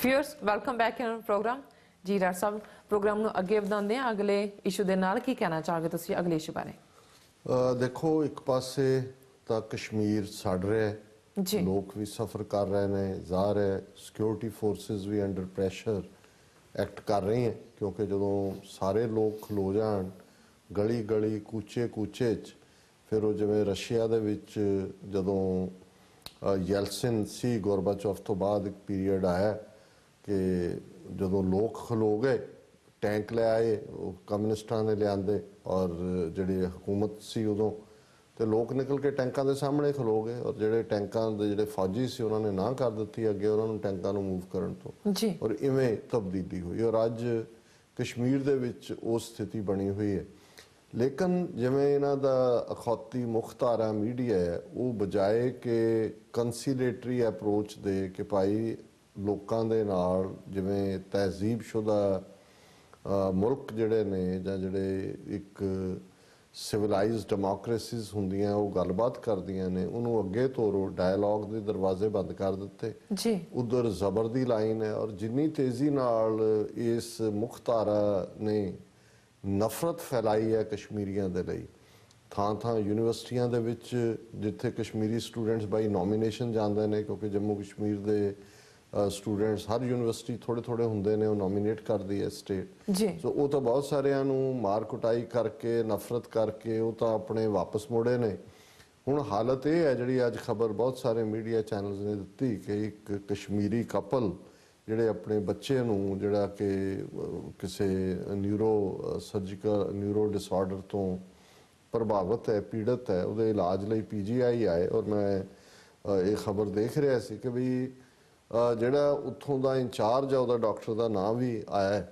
Viewers welcome back in program ਜੀ doctor ਸਾਹਿਬ program ਨੂੰ ਅੱਗੇ ਵਧਾਉਂਦੇ ਆ ਅਗਲੇ ਇਸ਼ੂ ਦੇ ਨਾਲ ਕੀ ਕਹਿਣਾ ਚਾਹੋਗੇ ਤੁਸੀਂ ਅਗਲੇ ਇਸ਼ੂ ਬਾਰੇ देखो एक पासे ਤਾਂ ਕਸ਼ਮੀਰ ਸੜ ਰਿਹਾ ਹੈ ਜੀ ਲੋਕ ਵੀ ਸਫਰ ਕਰ ਰਹੇ ਨੇ ਜ਼ਾਹਰ ਹੈ ਸਿਕਿਉਰਿਟੀ ਫੋਰਸਿਸ ਵੀ ਅੰਡਰ ਪ੍ਰੈਸ਼ਰ ਐਕਟ ਕਰ ਰਹੀ ਹੈ ਕਿਉਂਕਿ ਜਦੋਂ ਸਾਰੇ ਲੋਕ ਖਲੋ ਜਾਣ ਗਲੀ ਗਲੀ ਕੂਚੇ ਕੂਚੇ 'ਚ ਫਿਰ ਉਹ ਜਿਵੇਂ ਰਸ਼ੀਆ ਦੇ ਵਿੱਚ ਜਦੋਂ ਯੈਲਸਿਨ ਸੀ ਗੋਰਬਾਚੋਵ ਤੋਂ ਬਾਅਦ ਇੱਕ ਪੀਰੀਅਡ ਆਇਆ ਕਿ ਜਦੋਂ ਲੋਕ ਖਲੋ ਗਏ ਟੈਂਕ ਲੈ ਆਏ ਉਹ ਕਮਿਊਨਿਸਟਾਂ ਨੇ ਲਿਆਂਦੇ ਔਰ ਜਿਹੜੀ ਹਕੂਮਤ ਸੀ ਉਦੋਂ ਤੇ ਲੋਕ ਨਿਕਲ ਕੇ ਟੈਂਕਾਂ ਦੇ ਸਾਹਮਣੇ ਖਲੋ ਗਏ ਔਰ ਜਿਹੜੇ ਟੈਂਕਾਂ ਦੇ ਜਿਹੜੇ ਫੌਜੀ ਸੀ ਉਹਨਾਂ ਨੇ ਨਾ ਕਰ ਦਿੱਤੀ ਅੱਗੇ ਉਹਨਾਂ ਨੂੰ ਟੈਂਕਾਂ ਨੂੰ ਮੂਵ ਕਰਨ ਤੋਂ ਜੀ ਔਰ ਇਵੇਂ ਤਬਦੀਲੀ ਹੋਈ ਔਰ ਅੱਜ ਕਸ਼ਮੀਰ ਦੇ ਵਿੱਚ ਉਹ ਸਥਿਤੀ ਬਣੀ ਹੋਈ ਹੈ ਲੇਕਿਨ ਜਿਵੇਂ ਇਹਨਾਂ ਦਾ ਅਖੌਤੀ ਮੁਖਤਾਰਾ ਮੀਡੀਆ ਹੈ ਉਹ ਬਜਾਏ ਕਿ ਕੰਸੀਲੇਟਰੀ ਅਪਰੋਚ ਦੇ ਕਿ ਭਾਈ ਲੋਕਾਂ ਦੇ ਨਾਲ ਜਿਵੇਂ ਤਹਿਜ਼ੀਬਸ਼ੁਦਾ ਮੁਲਕ ਜਿਹੜੇ ਨੇ ਜਾਂ ਜਿਹੜੇ ਇੱਕ ਸਿਵਲਾਈਜ਼ਡ ਡੈਮੋਕ੍ਰੇਸੀਜ਼ ਹੁੰਦੀਆਂ ਉਹ ਗੱਲਬਾਤ ਕਰਦੀਆਂ ਨੇ ਉਹਨੂੰ ਅੱਗੇ ਤੋਰੋ ਡਾਇਲੌਗ ਦੇ ਦਰਵਾਜ਼ੇ ਬੰਦ ਕਰ ਦਿੱਤੇ ਜੀ ਉਧਰ ਜ਼ਬਰ ਦੀ ਲਾਈਨ ਹੈ ਔਰ ਜਿੰਨੀ ਤੇਜ਼ੀ ਨਾਲ ਇਸ ਮੁਖਤਾਰਾ ਨੇ ਨਫ਼ਰਤ ਫੈਲਾਈ ਹੈ ਕਸ਼ਮੀਰੀਆਂ ਦੇ ਲਈ ਥਾਂ ਥਾਂ ਯੂਨੀਵਰਸਿਟੀਆਂ ਦੇ ਵਿੱਚ ਜਿੱਥੇ ਕਸ਼ਮੀਰੀ ਸਟੂਡੈਂਟਸ ਬਾਈ ਨੋਮੀਨੇਸ਼ਨ ਜਾਂਦੇ ਨੇ ਕਿਉਂਕਿ ਜੰਮੂ ਕਸ਼ਮੀਰ ਦੇ ਸਟੂਡੈਂਟਸ ਹਰ ਯੂਨੀਵਰਸਿਟੀ ਥੋੜੇ ਥੋੜੇ ਹੁੰਦੇ ਨੇ ਉਹ ਨੋਮੀਨੇਟ ਕਰਦੀ ਹੈ ਸਟੇਟ ਜੀ ਸੋ ਉਹ ਤਾਂ ਬਹੁਤ ਸਾਰਿਆਂ ਨੂੰ ਮਾਰ ਕੁਟਾਈ ਕਰਕੇ ਨਫ਼ਰਤ ਕਰਕੇ ਉਹ ਤਾਂ ਆਪਣੇ ਵਾਪਸ ਮੁੜੇ ਨੇ ਹੁਣ ਹਾਲਤ ਇਹ ਹੈ ਜਿਹੜੀ ਅੱਜ ਖਬਰ ਬਹੁਤ ਸਾਰੇ ਮੀਡੀਆ ਚੈਨਲਸ ਨੇ ਦਿੱਤੀ ਕਿ ਇੱਕ ਕਸ਼ਮੀਰੀ ਕਪਲ ਜਿਹੜੇ ਆਪਣੇ ਬੱਚੇ ਨੂੰ ਜਿਹੜਾ ਕਿ ਕਿਸੇ ਨਿਊਰੋ ਸਰਜੀਕਲ ਨਿਊਰੋ ਡਿਸਆਰਡਰ ਤੋਂ ਪ੍ਰਭਾਵਿਤ ਹੈ ਪੀੜਤ ਹੈ ਉਹਦੇ ਇਲਾਜ ਲਈ ਪੀਜੀਆਈ ਆਏ ਔਰ ਮੈਂ ਇਹ ਖਬਰ ਦੇਖ ਰਿਹਾ ਸੀ ਕਿ ਵੀ ਜਿਹੜਾ ਉੱਥੋਂ ਦਾ ਇੰਚਾਰਜ ਹੈ ਉਹਦਾ ਡਾਕਟਰ ਦਾ ਨਾਂ ਵੀ ਆਇਆ ਹੈ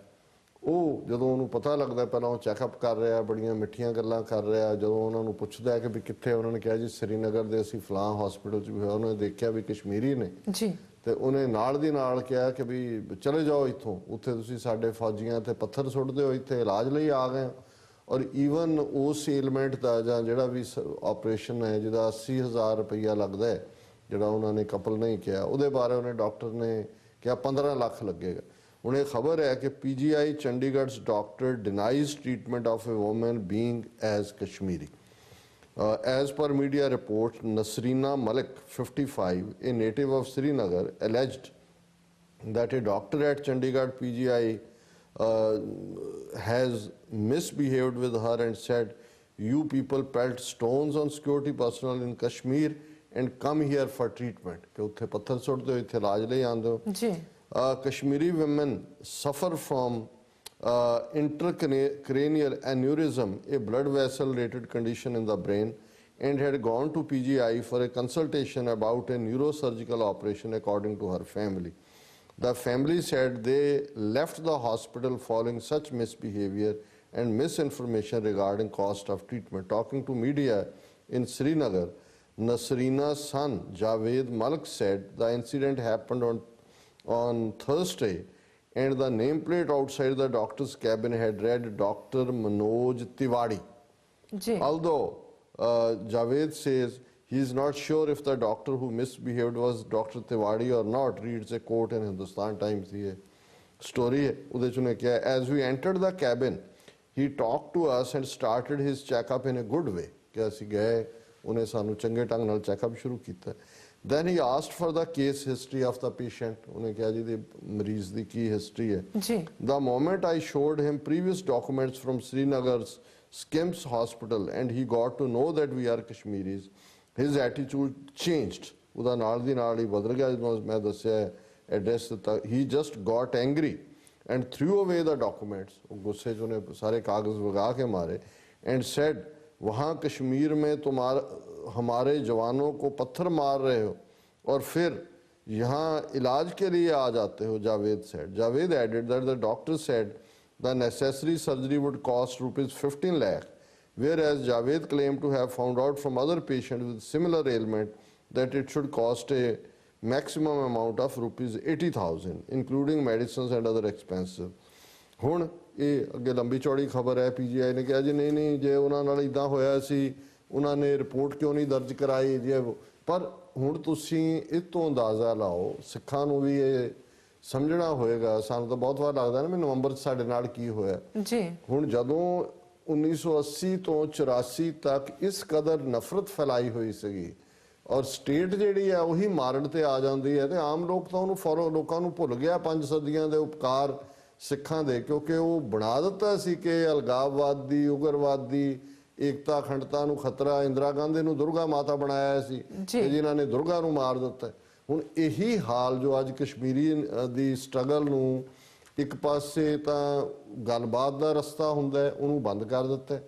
ਉਹ ਜਦੋਂ ਉਹਨੂੰ ਪਤਾ ਲੱਗਦਾ ਪਹਿਲਾਂ ਉਹ ਚੈੱਕਅਪ ਕਰ ਰਿਹਾ ਬੜੀਆਂ ਮਿੱਠੀਆਂ ਗੱਲਾਂ ਕਰ ਰਿਹਾ ਜਦੋਂ ਉਹਨਾਂ ਨੂੰ ਪੁੱਛਦਾ ਕਿ ਵੀ ਕਿੱਥੇ ਉਹਨਾਂ ਨੇ ਕਿਹਾ ਜੀ ਸ੍ਰੀਨਗਰ ਦੇ ਅਸੀਂ ਫਲਾਂ ਹਸਪੀਟਲ 'ਚ ਵੀ ਹੋਇਆ ਉਹਨੇ ਦੇਖਿਆ ਵੀ ਕਸ਼ਮੀਰੀ ਨੇ ਜੀ ਤੇ ਉਹਨੇ ਨਾਲ ਦੀ ਨਾਲ ਕਿਹਾ ਕਿ ਵੀ ਚਲੇ ਜਾਓ ਇੱਥੋਂ ਉੱਥੇ ਤੁਸੀਂ ਸਾਡੇ ਫੌਜੀਆਂ ਤੇ ਪੱਥਰ ਸੁੱਟਦੇ ਹੋ ਇੱਥੇ ਇਲਾਜ ਲਈ ਆ ਗਏ ਔਰ ਈਵਨ ਉਸ ਏਲਮੈਂਟ ਦਾ ਜਾਂ ਜਿਹੜਾ ਵੀ ਆਪਰੇਸ਼ਨ ਹੈ ਜਿਹਦਾ 80,000 ਰੁਪਈਆ ਲੱਗਦਾ ਹੈ ਜਿਹੜਾ ਉਹਨਾਂ ਨੇ ਕਪਲ ਨਹੀਂ ਕਿਹਾ ਉਹਦੇ ਬਾਰੇ ਉਹਨੇ ਡਾਕਟਰ ਨੇ ਕਿਹਾ 15 ਲੱਖ ਲੱਗੇਗਾ ਹੁਣ ਇਹ ਖਬਰ ਹੈ ਕਿ PGI ਚੰਡੀਗੜ੍ਹ's doctor denies treatment of a woman being as Kashmiri. As per media reports, Nasreena Malik, 55, a native of Srinagar, alleged that a doctor at Chandigarh PGI has misbehaved with her and said, "You people pelt stones on security personnel in Kashmir and come here for treatment." कि उत्थे पत्थर सुट्टदे हो इत्थे इलाज लई आंदे हो जी Kashmiri women suffer from intracranial aneurysm, a blood vessel related condition in the brain, and had gone to PGI for a consultation about a neurosurgical operation according to her family. The family said they left the hospital following such misbehavior and misinformation regarding cost of treatment. Talking to media in Srinagar, Nasreena's son Javed Malik said the incident happened on Thursday and the nameplate outside the doctor's cabin had read Dr. Manoj Tiwari. Ji Although Javed says he is not sure if the doctor who misbehaved was Dr. Tiwari or not, reads a quote in Hindustan Times. The story ਉਹਦੇ 'ਚ ਉਹਨੇ ਕਿਹਾ as we entered the cabin he talked to us and started his checkup in a good way ਕਿ ਅਸੀਂ ਗਏ ਉਹਨੇ ਸਾਨੂੰ ਚੰਗੇ ਢੰਗ ਨਾਲ ਚੈੱਕਅਪ ਸ਼ੁਰੂ ਕੀਤਾ Then he asked for the case history of the patient. ਉਹਨੇ ਕਿਹਾ ਜੀ ਦੇ ਮਰੀਜ਼ ਦੀ ਕੀ ਹਿਸਟਰੀ ਹੈ ਜੀ The moment I showed him previous documents from Srinagar's SKIMS hospital and he got to know that we are Kashmiris, his attitude changed. ਉਹਦਾ ਨਾਲ ਦੀ ਨਾਲ ਹੀ ਬਦਲ ਗਿਆ ਜਦੋਂ ਮੈਂ ਦੱਸਿਆ ਐਡਰੈਸ ਦਿੱਤਾ he just got angry and threw away the documents. ਉਹ ਗੁੱਸੇ 'ਚ ਉਹਨੇ ਸਾਰੇ ਕਾਗਜ਼ ਵਗਾ ਕੇ ਮਾਰੇ and said वहाँ कश्मीर में हमारे जवानों को पत्थर मार रहे हो और फिर यहाँ इलाज के लिए आ जाते हो, Javed said. Javed added that the doctor said the necessary surgery would cost rupees 15 lakh, whereas Javed claimed to have found out from other patients with similar ailment that it should cost a maximum amount of rupees 80,000, including medicines and other expenses. ਹੁਣ ਇਹ ਅੱਗੇ ਲੰਬੀ ਚੌੜੀ ਖਬਰ ਹੈ PGI ਨੇ ਕਿਹਾ ਜੀ ਨਹੀਂ ਜੇ ਉਹਨਾਂ ਨਾਲ ਇਦਾਂ ਹੋਇਆ ਸੀ ਉਹਨਾਂ ਨੇ ਰਿਪੋਰਟ ਕਿਉਂ ਨਹੀਂ ਦਰਜ ਕਰਾਈ ਜੇ ਪਰ ਹੁਣ ਤੁਸੀਂ ਇਹ ਤੋਂ ਅੰਦਾਜ਼ਾ ਲਾਓ ਸਿੱਖਾਂ ਨੂੰ ਵੀ ਇਹ ਸਮਝਣਾ ਹੋਏਗਾ। ਸਾਨੂੰ ਤਾਂ ਬਹੁਤ ਵਾਰ ਲੱਗਦਾ ਨਾ ਵੀ ਨਵੰਬਰ 'ਚ ਸਾਡੇ ਨਾਲ ਕੀ ਹੋਇਆ। ਜੀ ਹੁਣ ਜਦੋਂ 1980 ਤੋਂ 84 ਤੱਕ ਇਸ ਕਦਰ ਨਫ਼ਰਤ ਫੈਲਾਈ ਹੋਈ ਸੀਗੀ ਔਰ ਸਟੇਟ ਜਿਹੜੀ ਹੈ ਉਹੀ ਮਾਰਨ ਤੇ ਆ ਜਾਂਦੀ ਹੈ, ਤੇ ਆਮ ਲੋਕ ਤਾਂ ਉਹਨੂੰ ਫੋਲੋ, ਲੋਕਾਂ ਨੂੰ ਭੁੱਲ ਗਿਆ 5 ਸਦੀਆਂ ਦੇ ਉਪਕਾਰ ਸਿੱਖਾਂ ਦੇ, ਕਿਉਂਕਿ ਉਹ ਬਣਾ ਦਿੱਤਾ ਸੀ ਕਿ ਅਲਗਾਵਵਾਦੀ, ਉਗਰਵਾਦੀ, ਏਕਤਾ ਅਖੰਡਤਾ ਨੂੰ ਖਤਰਾ। ਇੰਦਰਾ ਗਾਂਧੀ ਨੂੰ ਦੁਰਗਾ ਮਾਤਾ ਬਣਾਇਆ ਸੀ ਤੇ ਜਿਨ੍ਹਾਂ ਨੇ ਦੁਰਗਾ ਨੂੰ ਮਾਰ ਦਿੱਤਾ। ਹੁਣ ਇਹੀ ਹਾਲ ਜੋ ਅੱਜ ਕਸ਼ਮੀਰੀ ਦੀ ਸਟਰਗਲ ਨੂੰ ਇੱਕ ਪਾਸੇ ਤਾਂ ਗੱਲਬਾਤ ਦਾ ਰਸਤਾ ਹੁੰਦਾ ਹੈ, ਉਹਨੂੰ ਬੰਦ ਕਰ ਦਿੱਤਾ,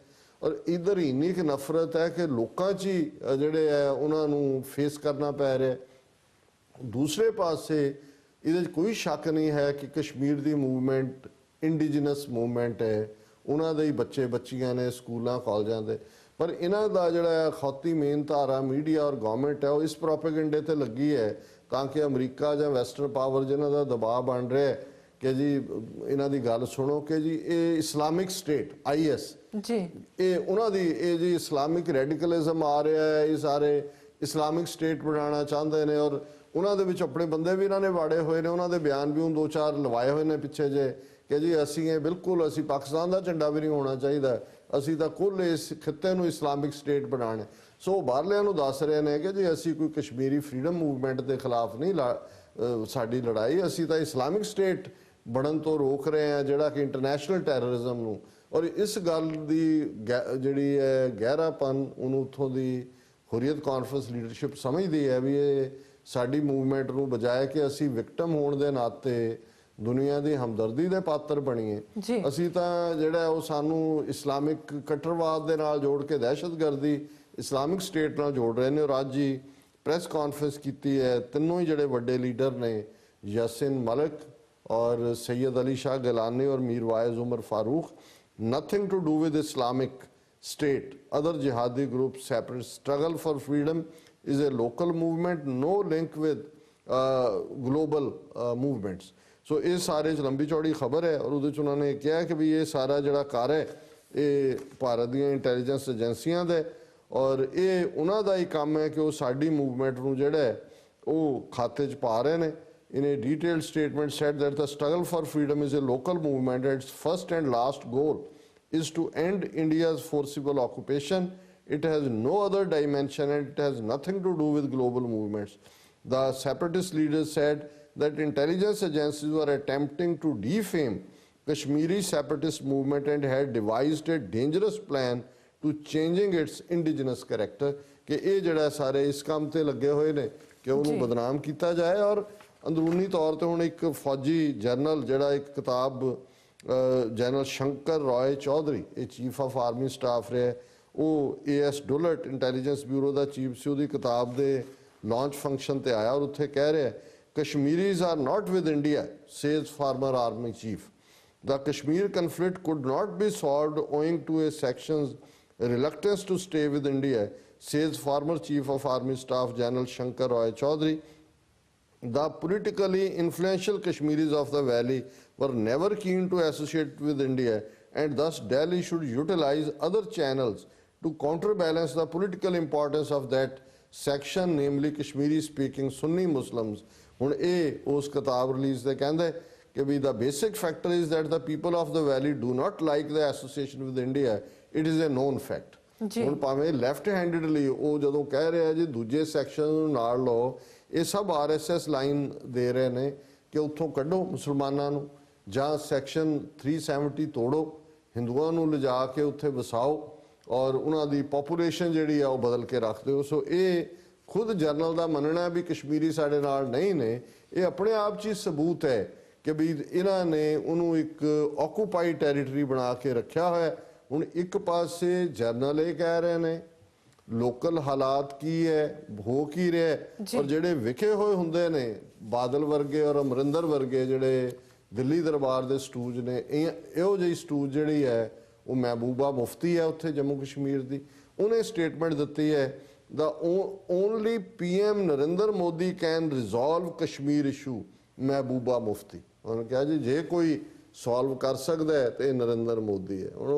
ਔਰ ਇਧਰ ਇੰਨੀ ਕਿ ਨਫ਼ਰਤ ਹੈ ਕਿ ਲੋਕਾਂ 'ਚ ਹੀ ਜਿਹੜੇ ਹੈ ਉਹਨਾਂ ਨੂੰ ਫੇਸ ਕਰਨਾ ਪੈ ਰਿਹਾ। ਦੂਸਰੇ ਪਾਸੇ ਇਹਦੇ 'ਚ ਕੋਈ ਸ਼ੱਕ ਨਹੀਂ ਹੈ ਕਿ ਕਸ਼ਮੀਰ ਦੀ ਮੂਵਮੈਂਟ ਇੰਡੀਜੀਨਸ ਮੂਵਮੈਂਟ ਹੈ, ਉਹਨਾਂ ਦੇ ਹੀ ਬੱਚੇ ਬੱਚੀਆਂ ਨੇ ਸਕੂਲਾਂ ਕਾਲਜਾਂ ਦੇ। ਪਰ ਇਹਨਾਂ ਦਾ ਜਿਹੜਾ ਖੌਤੀ ਮੇਨ ਧਾਰਾ ਮੀਡੀਆ ਔਰ ਗਵਰਨਮੈਂਟ ਹੈ ਉਹ ਇਸ ਪ੍ਰੋਪੇਗੈਂਡੇ ਤੇ ਲੱਗੀ ਹੈ ਤਾਂ ਕਿ ਅਮਰੀਕਾ ਜਾਂ ਵੈਸਟਰਨ ਪਾਵਰ ਜਿਨ੍ਹਾਂ ਦਾ ਦਬਾਅ ਬਣ ਰਿਹਾ ਹੈ ਕਿ ਜੀ ਇਹਨਾਂ ਦੀ ਗੱਲ ਸੁਣੋ ਕਿ ਜੀ ਇਹ ਇਸਲਾਮਿਕ ਸਟੇਟ IS ਜੀ ਇਹ ਉਹਨਾਂ ਦੀ ਇਹ ਜੀ ਇਸਲਾਮਿਕ ਰੈਡੀਕਲਿਜ਼ਮ ਆ ਰਿਹਾ ਹੈ, ਇਹ ਸਾਰੇ ਇਸਲਾਮਿਕ ਸਟੇਟ ਬਣਾਉਣਾ ਚਾਹੁੰਦੇ ਨੇ। ਔਰ ਉਹਨਾਂ ਦੇ ਵਿੱਚ ਆਪਣੇ ਬੰਦੇ ਵੀ ਇਹਨਾਂ ਨੇ ਵਾੜੇ ਹੋਏ ਨੇ, ਉਹਨਾਂ ਦੇ ਬਿਆਨ ਵੀ ਹੁਣ 2-4 ਲਵਾਏ ਹੋਏ ਨੇ ਪਿੱਛੇ ਜੇ ਕਿ ਜੀ ਅਸੀਂ ਇਹ ਬਿਲਕੁਲ, ਅਸੀਂ ਪਾਕਿਸਤਾਨ ਦਾ ਝੰਡਾ ਵੀ ਨਹੀਂ ਹੋਣਾ ਚਾਹੀਦਾ, ਅਸੀਂ ਤਾਂ ਕੁੱਲ ਇਸ ਖਿੱਤੇ ਨੂੰ ਇਸਲਾਮਿਕ ਸਟੇਟ ਬਣਾਉਣਾ। ਸੋ ਬਾਹਰਲਿਆਂ ਨੂੰ ਦੱਸ ਰਹੇ ਨੇ ਕਿ ਜੀ ਅਸੀਂ ਕੋਈ ਕਸ਼ਮੀਰੀ ਫਰੀडम ਮੂਵਮੈਂਟ ਦੇ ਖਿਲਾਫ ਨਹੀਂ ਸਾਡੀ ਲੜਾਈ, ਅਸੀਂ ਤਾਂ ਇਸਲਾਮਿਕ ਸਟੇਟ ਬਣਨ ਤੋਂ ਰੋਕ ਰਹੇ ਹਾਂ ਜਿਹੜਾ ਕਿ ਇੰਟਰਨੈਸ਼ਨਲ ਟੈਰਰਿਜ਼ਮ ਨੂੰ। ਔਰ ਇਸ ਗੱਲ ਦੀ ਜਿਹੜੀ ਹੈ ਗਹਿਰਾਪਨ ਉਹਨੂੰ ਉੱਥੋਂ ਦੀ ਹੁਰੀਅਤ ਕਾਨਫਰੰਸ ਲੀਡਰਸ਼ਿਪ ਸਮਝਦੀ ਹੈ ਵੀ ਇਹ ਸਾਡੀ ਮੂਵਮੈਂਟ ਨੂੰ ਬਜਾਏ ਕਿ ਅਸੀਂ ਵਿਕਟਮ ਹੋਣ ਦੇ ਨਾਤੇ ਦੁਨੀਆ ਦੀ ਹਮਦਰਦੀ ਦੇ ਪਾਤਰ ਬਣੀਏ, ਅਸੀਂ ਤਾਂ ਜਿਹੜਾ ਉਹ ਸਾਨੂੰ ਇਸਲਾਮਿਕ ਕਟਰਵਾਦ ਦੇ ਨਾਲ ਜੋੜ ਕੇ ਦਹਿਸ਼ਤਗਰਦੀ ਇਸਲਾਮਿਕ ਸਟੇਟ ਨਾਲ ਜੋੜ ਰਹੇ ਨੇ। ਔਰ ਅੱਜ ਹੀ ਪ੍ਰੈਸ ਕਾਨਫਰੰਸ ਕੀਤੀ ਹੈ, ਤਿੰਨੋਂ ਹੀ ਜਿਹੜੇ ਵੱਡੇ ਲੀਡਰ ਨੇ ਯਾਸਿਨ ਮਲਿਕ और सैयद अली शाह गिलानी और Mir Waiz Umar Farooq, nothing to do with Islamic State, other jihadi groups separate, struggle for freedom is a local movement, no link with global movements। सो ये सारे लंबी चौड़ी खबर है और उहदे च उन्होंने कहा कि भी ये सारा जिहड़ा कार्य है ये भारत दी इंटैलीजेंस एजेंसियां दे और ये उन्हां दा ही काम है कि वो साडी मूवमेंट नूं जिहड़ा है वो खाते च पा रहे ने। In a detailed statement said that the struggle for freedom is a local movement and its first and last goal is to end India's forcible occupation. It has no other dimension and it has nothing to do with global movements. The separatist leaders said that intelligence agencies were attempting to defame Kashmiri separatist movement and had devised a dangerous plan to changing its indigenous character। कि ये जड़ा सारे इस काम ते लगे हुए ने कि उन्होंने बदनाम किया जाए। और अंदरूनी तौर पर हुण एक फौजी जरनल जिहड़ा एक किताब जनरल शंकर रॉय चौधरी ये चीफ ऑफ आर्मी स्टाफ रहा, वो AS डुलट इंटैलीजेंस ब्यूरो का चीफ से उसकी किताब के लॉन्च फंक्शन ते आया और उत्थे कह रहा है Kashmiris are not with India says former army chief. The Kashmir conflict could not be solved owing to a section's reluctance to stay with India says former chief of army staff General Shankar Roy Chaudhary। The politically influential Kashmiris of the valley were never keen to associate with India and thus Delhi should utilize other channels to counterbalance the political importance of that section, namely Kashmiri speaking Sunni Muslims। ਹੁਣ ਇਹ ਉਸ ਕਿਤਾਬ release ਤੇ ਕਹਿੰਦੇ ਕਿ ਵੀ the basic factor is that the people of the valley do not like the association with India, it is a known fact। ਹੁਣ ਭਾਵੇਂ left ਹੈਂਡਡਲੀ ਉਹ ਜਦੋਂ ਕਹਿ ਰਿਹਾ ਜੀ ਦੂਜੇ ਸੈਕਸ਼ਨ ਨੂੰ ਨਾਲ ਲਓ, ਇਹ ਸਭ RSS ਲਾਈਨ ਦੇ ਰਹੇ ਨੇ ਕਿ ਉੱਥੋਂ ਕੱਢੋ ਮੁਸਲਮਾਨਾਂ ਨੂੰ ਜਾਂ ਸੈਕਸ਼ਨ 370 ਤੋੜੋ, ਹਿੰਦੂਆਂ ਨੂੰ ਲਿਜਾ ਕੇ ਉੱਥੇ ਵਸਾਓ ਔਰ ਉਹਨਾਂ ਦੀ ਪੋਪੂਲੇਸ਼ਨ ਜਿਹੜੀ ਆ ਉਹ ਬਦਲ ਕੇ ਰੱਖ ਦਿਓ। ਸੋ ਇਹ ਖੁਦ ਜਰਨਲ ਦਾ ਮੰਨਣਾ ਵੀ ਕਸ਼ਮੀਰੀ ਸਾਡੇ ਨਾਲ ਨਹੀਂ ਨੇ, ਇਹ ਆਪਣੇ ਆਪ 'ਚ ਹੀ ਸਬੂਤ ਹੈ ਕਿ ਵੀ ਇਹਨਾਂ ਨੇ ਉਹਨੂੰ ਇੱਕ ਆਕੂਪਾਈਡ ਟੈਰੀਟਰੀ ਬਣਾ ਕੇ ਰੱਖਿਆ ਹੋਇਆ। ਹੁਣ ਇੱਕ ਪਾਸੇ ਜਰਨਲ ਇਹ ਕਹਿ ਰਹੇ ਨੇ ਲੋਕਲ ਹਾਲਾਤ ਕੀ ਹੈ, ਹੋ ਕੀ ਰਿਹਾ, ਔਰ ਜਿਹੜੇ ਵਿਖੇ ਹੋਏ ਹੁੰਦੇ ਨੇ ਬਾਦਲ ਵਰਗੇ ਔਰ ਅਮਰਿੰਦਰ ਵਰਗੇ ਜਿਹੜੇ ਦਿੱਲੀ ਦਰਬਾਰ ਦੇ ਸਟੂਜ ਨੇ, ਇਹੋ ਜਿਹੀ ਸਟੂਜ ਜਿਹੜੀ ਹੈ ਉਹ ਮਹਿਬੂਬਾ ਮੁਫਤੀ ਹੈ ਉੱਥੇ ਜੰਮੂ ਕਸ਼ਮੀਰ ਦੀ, ਉਹਨੇ ਸਟੇਟਮੈਂਟ ਦਿੱਤੀ ਹੈ the only PM Narendra Modi can resolve Kashmir issue Mehbooba Mufti. ਉਹਨੇ ਕਿਹਾ ਜੀ ਜੇ ਕੋਈ ਸੋਲਵ ਕਰ ਸਕਦਾ ਹੈ ਤੇ ਨਰਿੰਦਰ ਮੋਦੀ ਹੈ। ਹੁਣ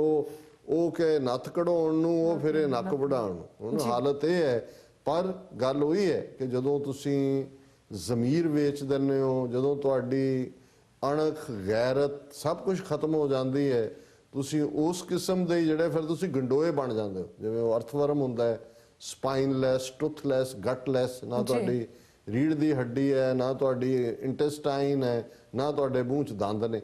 ਉਹ ਕਿ ਨੱਥ ਕਢਾਉਣ ਨੂੰ ਉਹ ਫਿਰ ਨੱਕ ਵਢਾਉਣ ਨੂੰ। ਹੁਣ ਹਾਲਤ ਇਹ ਹੈ, ਪਰ ਗੱਲ ਉਹੀ ਹੈ ਕਿ ਜਦੋਂ ਤੁਸੀਂ ਜ਼ਮੀਰ ਵੇਚ ਦਿੰਦੇ ਹੋ, ਜਦੋਂ ਤੁਹਾਡੀ ਅਣਖ ਗੈਰਤ ਸਭ ਕੁਝ ਖਤਮ ਹੋ ਜਾਂਦੀ ਹੈ, ਤੁਸੀਂ ਉਸ ਕਿਸਮ ਦੇ ਜਿਹੜੇ ਫਿਰ ਤੁਸੀਂ ਗੰਡੋਏ ਬਣ ਜਾਂਦੇ ਹੋ। ਜਿਵੇਂ ਉਹ ਅਰਥਵਰਮ ਹੁੰਦਾ ਹੈ, ਸਪਾਈਨਲੈਸ, ਟੁੱਥਲੈਸ, ਗਟਲੈਸ, ਨਾ ਤੁਹਾਡੀ ਰੀੜ ਦੀ ਹੱਡੀ ਹੈ, ਨਾ ਤੁਹਾਡੀ ਇੰਟੈਸਟਾਈਨ ਹੈ, ਨਾ ਤੁਹਾਡੇ ਮੂੰਹ 'ਚ ਦੰਦ ਨੇ।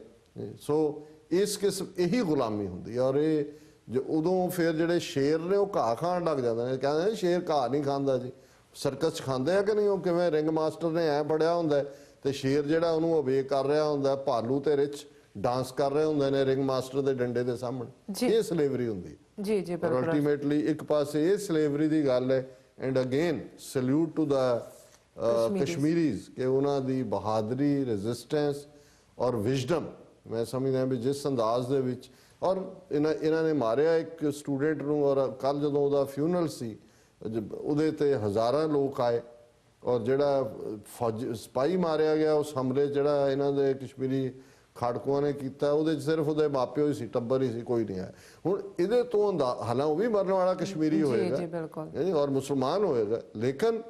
ਸੋ ਇਸ ਕਿਸਮ ਇਹੀ ਗੁਲਾਮੀ ਹੁੰਦੀ ਹੈ। ਔਰ ਇਹ ਉਦੋਂ ਫਿਰ ਜਿਹੜੇ ਸ਼ੇਰ ਨੇ ਉਹ ਘਾਹ ਖਾਣ ਲੱਗ ਜਾਂਦੇ ਨੇ, ਕਹਿੰਦੇ ਨੇ ਸ਼ੇਰ ਘਾਹ ਨਹੀਂ ਖਾਂਦਾ ਜੀ। ਸਰਕਸ 'ਚ ਖਾਂਦੇ ਆ ਕਿ ਨਹੀਂ? ਉਹ ਕਿਵੇਂ ਰਿੰਗ ਮਾਸਟਰ ਨੇ ਐ ਫੜਿਆ ਹੁੰਦਾ ਤੇ ਸ਼ੇਰ ਜਿਹੜਾ ਉਹਨੂੰ ਅਵੇਕ ਕਰ ਰਿਹਾ ਹੁੰਦਾ, ਭਾਲੂ ਤੇ ਰਿਚ ਡਾਂਸ ਕਰ ਰਹੇ ਹੁੰਦੇ ਨੇ ਰਿੰਗ ਮਾਸਟਰ ਦੇ ਡੰਡੇ ਦੇ ਸਾਹਮਣੇ। ਇਹ ਸਲੇਵਰੀ ਹੁੰਦੀ ਜੀ ਜੀ ਬਿਲਕੁਲ। ਅਲਟੀਮੇਟਲੀ ਇੱਕ ਪਾਸੇ ਇਹ ਸਲੇਵਰੀ ਦੀ ਗੱਲ ਹੈ। ਐਂਡ ਅਗੇਨ ਸਲੂਟ ਟੂ ਦਾ ਕਸ਼ਮੀਰੀਜ਼ ਕਿ ਉਹਨਾਂ ਦੀ ਬਹਾਦਰੀ, ਰੈਜ਼ਿਸਟੈਂਸ ਔਰ ਵਿਜ਼ਡਮ, ਮੈਂ ਸਮਝਦਾ ਵੀ ਜਿਸ ਅੰਦਾਜ਼ ਦੇ ਵਿੱਚ। ਔਰ ਇਹਨਾਂ ਨੇ ਮਾਰਿਆ ਇੱਕ ਸਟੂਡੈਂਟ ਨੂੰ, ਔਰ ਕੱਲ ਜਦੋਂ ਉਹਦਾ ਫਿਊਨਰਲ ਸੀ ਉਹਦੇ ਤੇ ਹਜ਼ਾਰਾਂ ਲੋਕ ਆਏ, ਔਰ ਜਿਹੜਾ ਸਿਪਾਹੀ ਮਾਰਿਆ ਗਿਆ ਉਸ ਹਮਲੇ ਜਿਹੜਾ ਇਹਨਾਂ ਦੇ ਕਸ਼ਮੀਰੀ ਖਾੜਕੂਆਂ ਨੇ ਕੀਤਾ, ਉਹਦੇ 'ਚ ਸਿਰਫ ਉਹਦੇ ਮਾਪਿਓ ਹੀ ਸੀ, ਟੱਬਰ ਹੀ ਸੀ, ਕੋਈ ਨਹੀਂ ਆਇਆ। ਹੁਣ ਇਹਦੇ ਤੋਂ ਹਾਲਾਂ ਉਹ ਵੀ ਮਰਨ ਵਾਲਾ ਕਸ਼ਮੀਰੀ ਹੋਏਗਾ ਔਰ ਮੁਸਲਮਾਨ ਹੋਏਗਾ, ਲੇਕਿਨ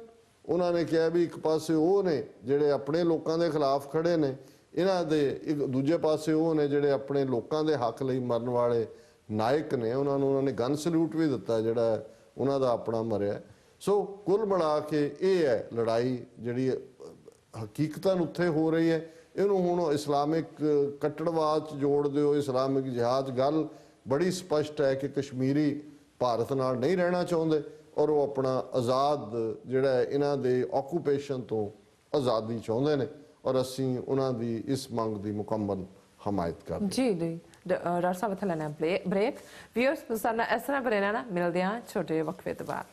ਉਹਨਾਂ ਨੇ ਕਿਹਾ ਵੀ ਇੱਕ ਪਾਸੇ ਉਹ ਨੇ ਜਿਹੜੇ ਆਪਣੇ ਲੋਕਾਂ ਦੇ ਖਿਲਾਫ ਖੜੇ ਨੇ ਇਹਨਾਂ ਦੇ, ਇੱਕ ਦੂਜੇ ਪਾਸੇ ਉਹ ਨੇ ਜਿਹੜੇ ਆਪਣੇ ਲੋਕਾਂ ਦੇ ਹੱਕ ਲਈ ਮਰਨ ਵਾਲੇ ਨਾਇਕ ਨੇ। ਉਹਨਾਂ ਨੇ ਗਨ ਸਲੂਟ ਵੀ ਦਿੱਤਾ ਜਿਹੜਾ ਉਹਨਾਂ ਦਾ ਆਪਣਾ ਮਰਿਆ। ਸੋ ਕੁੱਲ ਮਿਲਾ ਕੇ ਇਹ ਹੈ ਲੜਾਈ ਜਿਹੜੀ ਹਕੀਕਤਨ ਉੱਥੇ ਹੋ ਰਹੀ ਹੈ। ਇਹਨੂੰ ਹੁਣ ਇਸਲਾਮਿਕ ਕੱਟੜਵਾਦ 'ਚ ਜੋੜ ਦਿਓ, ਇਸਲਾਮਿਕ ਜਿਹਾਦ। ਗੱਲ ਬੜੀ ਸਪਸ਼ਟ ਹੈ ਕਿ ਕਸ਼ਮੀਰੀ ਭਾਰਤ ਨਾਲ ਨਹੀਂ ਰਹਿਣਾ ਚਾਹੁੰਦੇ ਔਰ ਉਹ ਆਪਣਾ ਆਜ਼ਾਦ ਜਿਹੜਾ ਇਹਨਾਂ ਦੇ ਆਕੂਪੇਸ਼ਨ ਤੋਂ ਆਜ਼ਾਦੀ ਚਾਹੁੰਦੇ ਨੇ, ਔਰ ਅਸੀਂ ਉਹਨਾਂ ਦੀ ਇਸ ਮੰਗ ਦੀ ਮੁਕੰਮਲ ਹਮਾਇਤ ਕਰਦੇ ਜੀ ਜੀ। ਡਾਕਟਰ ਸਾਹਿਬ ਇੱਥੇ ਲੈਣਾ ਬ੍ਰੇਕ। ਵਿਊਅਰਸ, ਸਾਨੂੰ ਇਸ ਤਰ੍ਹਾਂ ਬਣੇ ਰਹਿਣਾ, ਮਿਲਦੇ ਹਾਂ ਛੋਟੇ ਵਕਫੇ ਤੋਂ ਬਾਅਦ।